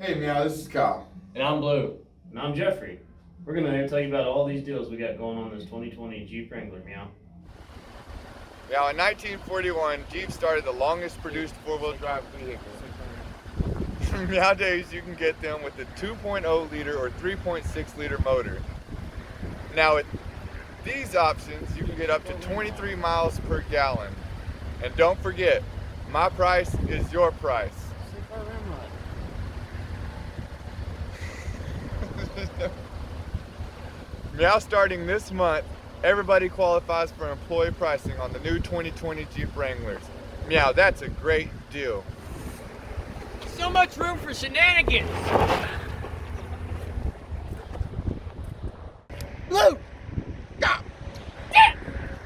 Hey, Meow, this is Kyle. And I'm Blue. And I'm Jeffrey. We're going to tell you about all these deals we got going on this 2020 Jeep Wrangler, Meow. Now, in 1941, Jeep started the longest produced four-wheel drive vehicle. Nowadays, you can get them with a 2.0 liter or 3.6 liter motor. Now, with these options, you can get up to 23 miles per gallon. And don't forget, my price is your price. Meow, starting this month, everybody qualifies for employee pricing on the new 2020 Jeep Wranglers. Meow, that's a great deal. So much room for shenanigans!